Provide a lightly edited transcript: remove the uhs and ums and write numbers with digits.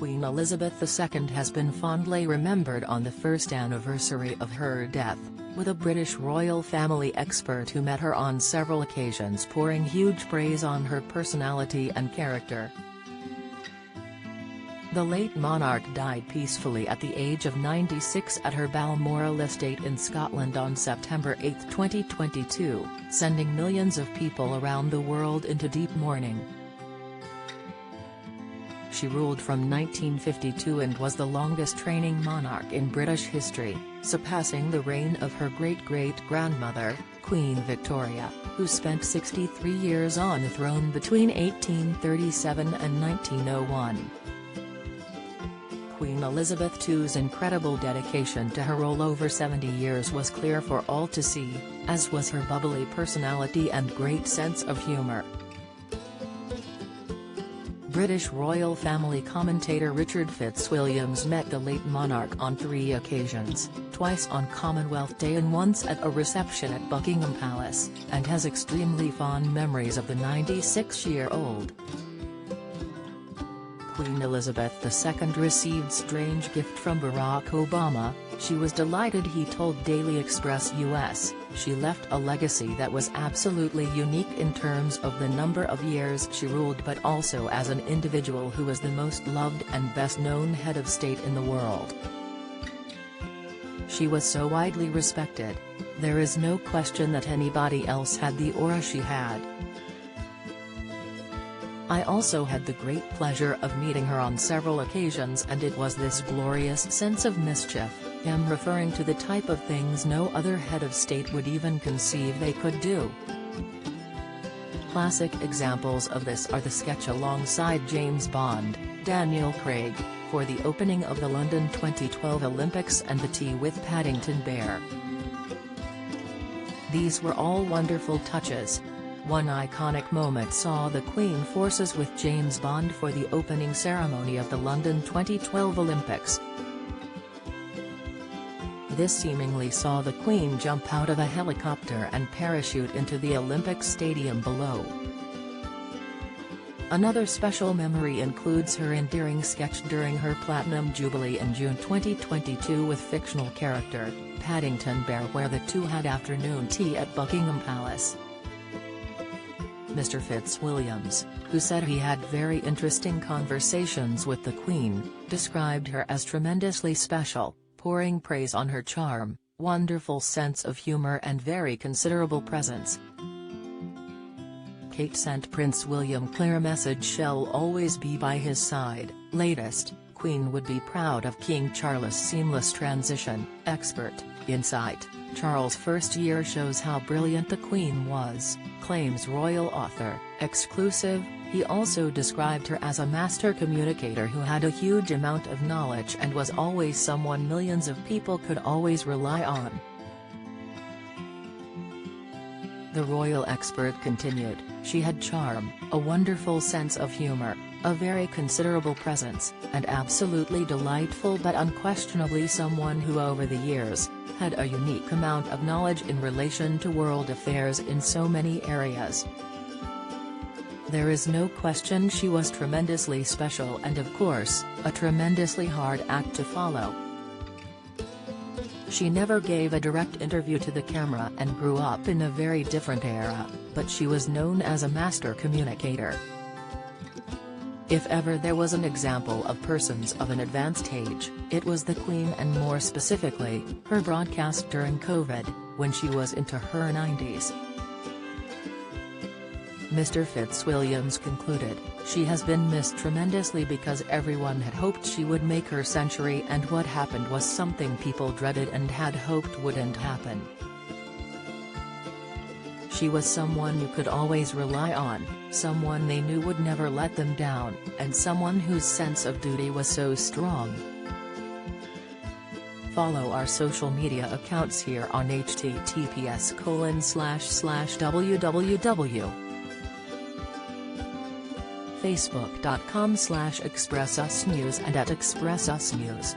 Queen Elizabeth II has been fondly remembered on the first anniversary of her death, with a British royal family expert who met her on several occasions pouring huge praise on her personality and character. The late monarch died peacefully at the age of 96 at her Balmoral estate in Scotland on September 8, 2022, sending millions of people around the world into deep mourning. She ruled from 1952 and was the longest reigning monarch in British history, surpassing the reign of her great-great-grandmother, Queen Victoria, who spent 63 years on the throne between 1837 and 1901. Queen Elizabeth II's incredible dedication to her role over 70 years was clear for all to see, as was her bubbly personality and great sense of humour. British royal family commentator Richard Fitzwilliams met the late monarch on 3 occasions, twice on Commonwealth Day and once at a reception at Buckingham Palace, and has extremely fond memories of the 96-year-old. Queen Elizabeth II received strange gift from Barack Obama. She was delighted, he told Daily Express US. She left a legacy that was absolutely unique in terms of the number of years she ruled, but also as an individual who was the most loved and best-known head of state in the world. She was so widely respected. There is no question that anybody else had the aura she had. I also had the great pleasure of meeting her on several occasions, and it was this glorious sense of mischief, him referring to the type of things no other head of state would even conceive they could do. Classic examples of this are the sketch alongside James Bond, Daniel Craig, for the opening of the London 2012 Olympics, and the tea with Paddington Bear. These were all wonderful touches. One iconic moment saw the Queen forces with James Bond for the opening ceremony of the London 2012 Olympics. This seemingly saw the Queen jump out of a helicopter and parachute into the Olympic Stadium below. Another special memory includes her endearing sketch during her Platinum Jubilee in June 2022 with fictional character, Paddington Bear, where the two had afternoon tea at Buckingham Palace. Mr. Fitzwilliams, who said he had very interesting conversations with the Queen, described her as tremendously special, pouring praise on her charm, wonderful sense of humor and very considerable presence. Kate sent Prince William clear message she'll always be by his side. Latest, Queen would be proud of King Charles' seamless transition. Expert, insight, Charles' first year shows how brilliant the Queen was, claims royal author. Exclusive, he also described her as a master communicator who had a huge amount of knowledge and was always someone millions of people could always rely on. The royal expert continued, she had charm, a wonderful sense of humor, a very considerable presence, and absolutely delightful, but unquestionably someone who over the years, had a unique amount of knowledge in relation to world affairs in so many areas. There is no question she was tremendously special and of course, a tremendously hard act to follow. She never gave a direct interview to the camera and grew up in a very different era, but she was known as a master communicator. If ever there was an example of persons of an advanced age, it was the Queen, and more specifically, her broadcast during COVID, when she was into her 90s. Mr. Fitzwilliams concluded, she has been missed tremendously because everyone had hoped she would make her century, and what happened was something people dreaded and had hoped wouldn't happen. She was someone you could always rely on, someone they knew would never let them down, and someone whose sense of duty was so strong. Follow our social media accounts here on https://www. Facebook.com/ExpressUsNews and at ExpressUsNews.